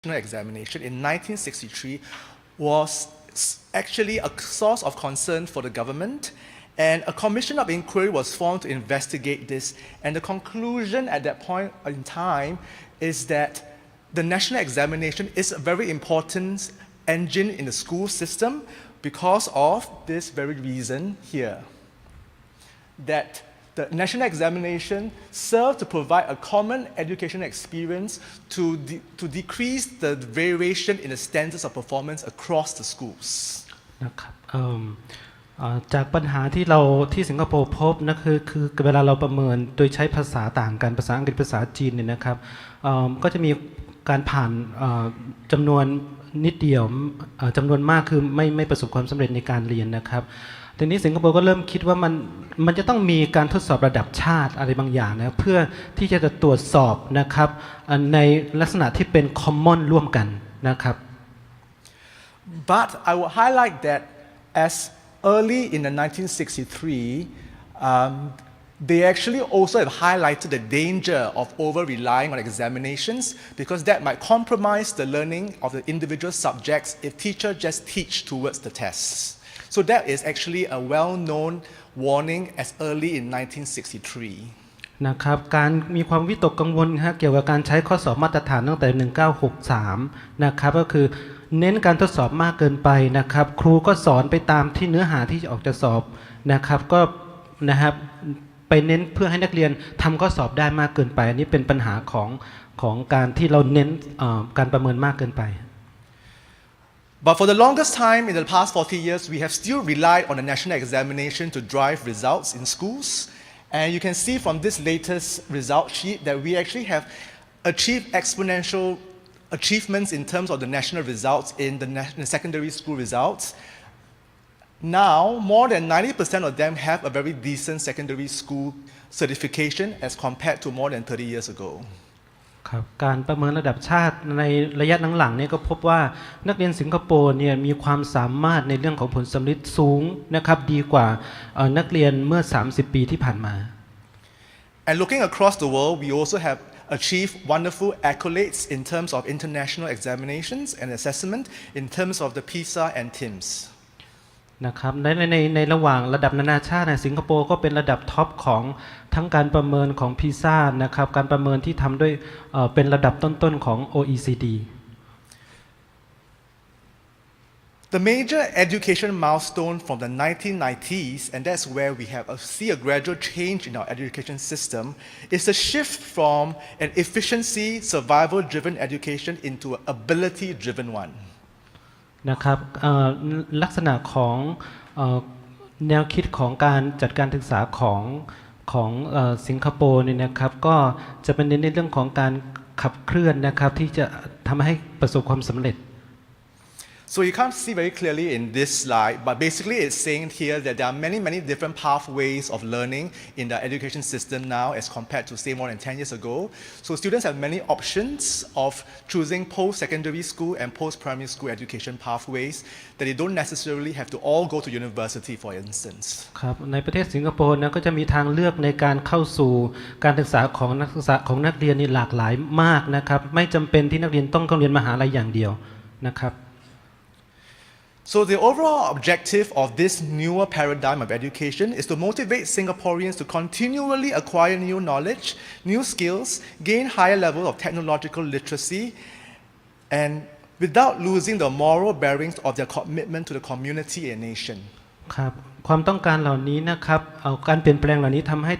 examination in 1963 was actually a source of concern for the government, and a commission of inquiry was formed to investigate this. And the conclusion at that point in time is that the national examination is a very important engine in the school system because of this very reason here, that the national examination served to provide a common educational experience to decrease the variation in the standards of performance across the schools. นะครับจากปัญหาที่สิงคโปร์พบนะคือเวลาเราประเมินโดยใช้ภาษาต่างกันภาษาอังกฤษภาษาจีนเนี่ยนะครับก็จะมีการผ่านจำนวนนิดเดียวจำนวนมากคือไม่ประสบความสำเร็จในการเรียนนะครับทีนี้สิงคโปร์ก็เริ่มคิดว่ามันจะต้องมีการทดสอบระดับชาติอะไรบางอย่างนะเพื่อที่จะตรวจสอบนะครับในลักษณะที่เป็น common ร่วมกันนะครับ But I will highlight that as early in the 1963, they actually also have highlighted the danger of over-relying on examinations because that might compromise the learning of the individual subjects if teachers just teach towards the tests. So that is actually a well-known warning as early in 1963. นะครับการมีความวิตกกังวลเกี่ยวกับการใช้ข้อสอบมาตรฐานตั้งแต่ 1963 นะครับก็คือเน้นการทดสอบมากเกินไปนะครับครูก็สอนไปตามที่เนื้อหาที่ออกจะสอบนะครับก็นะครับไปเน้นเพื่อให้นักเรียนทำข้อสอบได้มากเกินไปอันนี้เป็นปัญหาของการที่เราเน้นการประเมินมากเกินไปBut for the longest time in the past 40 years, we have still relied on the national examination to drive results in schools. And you can see from this latest result sheet that we actually have achieved exponential achievements in terms of the national results in the secondary school results. Now, more than 90% of them have a very decent secondary school certification as compared to more than 30 years ago.ครับการประเมินระดับชาติในระยะหลังๆนี่ก็พบว่านักเรียนสิงคโปร์เนี่ยมีความสามารถในเรื่องของผลสำลิดสูงนะครับดีกว่านักเรียนเมื่อ30 ปีที่ผ่านมา And looking across the world, we also have achieved wonderful accolades in terms of international examinations and assessment in terms of the PISA and TIMSSนะครับในระหว่างระดับนานาชาติสิงคโปร์ก็เป็นระดับท็อปของทั้งการประเมินของพีซ่านะครับการประเมินที่ทำด้วยเป็นระดับต้นๆของ OECD The major education milestone from the 1990s, and that's where we see a gradual change in our education system, is the shift from an efficiency, survival-driven education into an ability-driven one.นะครับลักษณะของแนวคิดของการจัดการศึกษาของสิงคโปร์เนี่ยนะครับก็จะเป็นในเรื่องของการขับเคลื่อนนะครับที่จะทำให้ประสบความสำเร็จ So you can't see very clearly in this slide, but basically it's saying here that there are many different pathways of learning in the education system now as compared to say more than 10 years ago. So students have many options of choosing post-secondary school and post-primary school education pathways that they don't necessarily have to all go to university, for instance. ครับในประเทศสิงคโปร์นะก็จะมีทางเลือกในการเข้าสู่การศึกษาของนักเรียนนี่หลากหลายมากนะครับไม่จำเป็นที่นักเรียนต้องเรียนมหาลัยอย่างเดียวนะครับSo the overall objective of this newer paradigm of education is to motivate Singaporeans to continually acquire new knowledge, new skills, gain higher levels of technological literacy, and without losing the moral bearings of their commitment to the community and nation. ครับความต้องการเหล่านี้นะครับการเปลี่ยนแปลงเหล่านี้ทำให้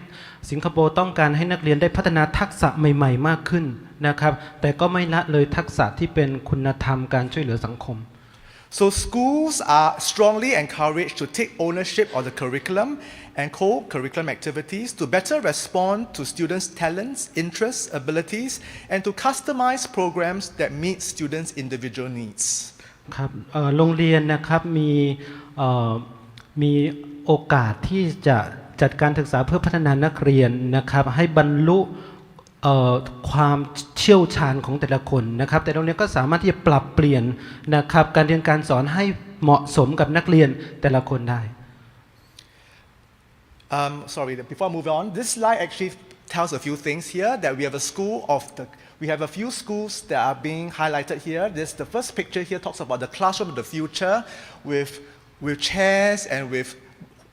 สิงคโปร์ต้องการให้นักเรียนได้พัฒนาทักษะใหม่ๆมากขึ้นนะครับแต่ก็ไม่ละเลยทักษะที่เป็นคุณธรรมการช่วยเหลือสังคมSo schools are strongly encouraged to take ownership of the curriculum and co-curriculum activities to better respond to students' talents, interests, abilities, and to customize programs that meet students' individual needs. ครับโรงเรียนนะครับมีโอกาสที่จะจัดการศึกษาเพื่อพัฒนานักเรียนนะครับให้บรรลุความเชี่ยวชาญของแต่ละคนนะครับแต่โรงเรียนก็สามารถที่จะปรับเปลี่ยนนะครับการเรียนการสอนให้เหมาะสมกับนักเรียนแต่ละคนได้Sorry, before I move on, this slide actually tells a few things here, that we have a few schools that are being highlighted here. The first picture here talks about the classroom of the future with chairs and with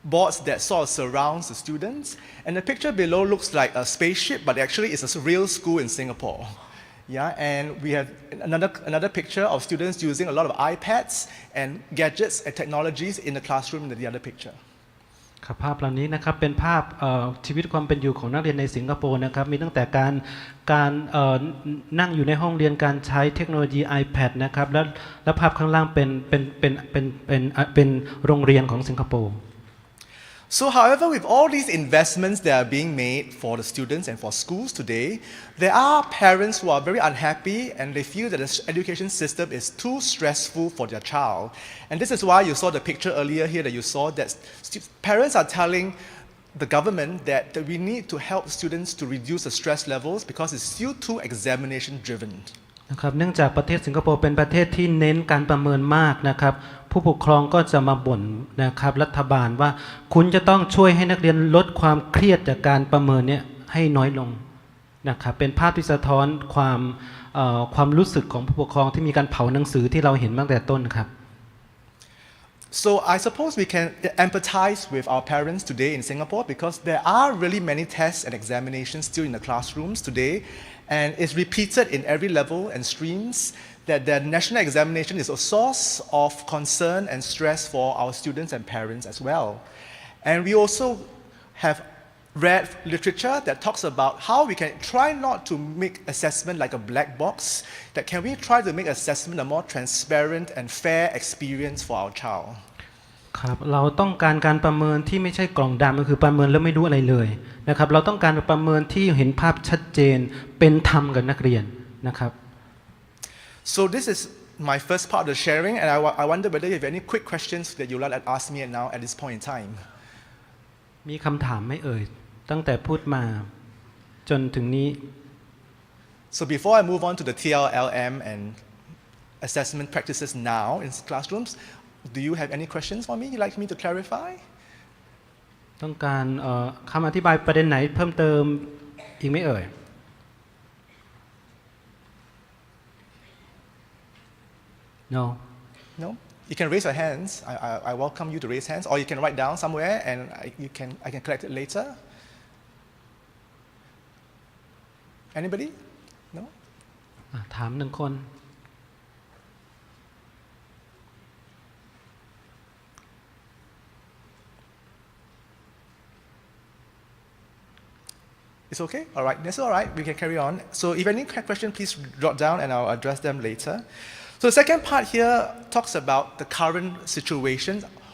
boards that sort of surrounds the students. And the picture below looks like a spaceship, but actually it's a real school in Singapore. Yeah, and we have another picture of students using a lot of iPads and gadgets and technologies in the classroom in the other picture. ครับภาพเหล่านี้นะครับเป็นภาพชีวิตความเป็นอยู่ของนักเรียนในสิงคโปร์นะครับมีตั้งแต่การนั่งอยู่ในห้องเรียนการใช้เทคโนโลยี iPad นะครับและภาพข้างล่างเป็นโรงเรียนของสิงคโปร์ So however, with all these investments that are being made for the students and for schools today, there are parents who are very unhappy and they feel that the education system is too stressful for their child. And this is why you saw the picture earlier here that you saw that parents are telling the government that we need to help students to reduce the stress levels because it's still too examination driven. นะครับเนื่องจากประเทศสิงคโปร์เป็นประเทศที่เน้นการประเมินมากนะครับผู้ปกครองก็จะมาบ่นนะครับรัฐบาลว่าคุณจะต้องช่วยให้นักเรียนลดความเครียดจากการประเมินเนี่ยให้น้อยลงนะครับเป็นภาพที่สะท้อนความรู้สึกของผู้ปกครองที่มีการเผาหนังสือที่เราเห็นตั้งแต่ต้นครับ So I suppose we can empathize with our parents today in Singapore because there are really many tests and examinations still in the classrooms today, and it's repeated in every level and streams that the national examination is a source of concern and stress for our students and parents as well. And we also have read literature that talks about how we can try not to make assessment like a black box, that can we try to make assessment a more transparent and fair experience for our child. ครับเราต้องการประเมินที่ไม่ใช่กล่องดำก็คือประเมินแล้วไม่รู้อะไรเลยนะครับเราต้องการประเมินที่เห็นภาพชัดเจนเป็นธรรมกับนักเรียนนะครับ So this is my first part of the sharing, and I wonder whether you have any quick questions that you'd like to ask me now at this point in time. มีคำถามไหมเอ่ยตั้งแต่พูดมาจนถึงนี้ So before I move on to the TLLM and assessment practices now in classrooms, do you have any questions for me you'd like me to clarify? ต้องการคำอธิบายประเด็นไหนเพิ่มเติมอีกไหมเอ่ย No. No? You can raise your hands. I welcome you to raise hands, or you can write down somewhere and I can collect it later. Anybody? No? ถามหนึ่งคน It's okay? All right. That's all right. We can carry on. So if any question, please jot down and I'll address them later. So the second part here talks about the current situation.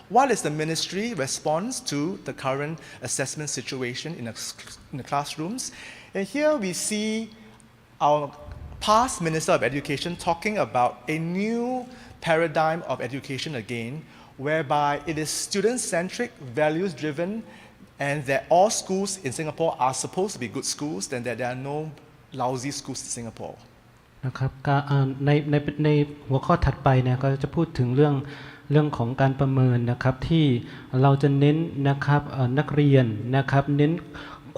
What is the ministry response to the current assessment situation in the classrooms? And here we see our past Minister of Education talking about a new paradigm of education again, whereby it is student-centric, values-driven, and that all schools in Singapore are supposed to be good schools, and that there are no lousy schools in Singapore. นะครับในหัวข้อถัดไปเนี่ยก็จะพูดถึงเรื่องของการประเมินนะครับที่เราจะเน้นนะครับนักเรียนนะครับเน้น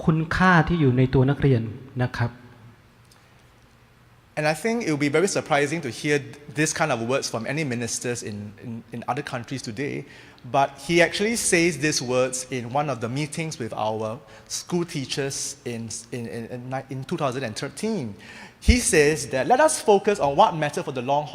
คุณค่าที่อยู่ในตัวนักเรียนนะครับ And I think it will be very surprising to hear this kind of words from any ministers in other countries today, but he actually says these words in one of the meetings with our school teachers in 2013. He says that let us focus on what matters for the long haul.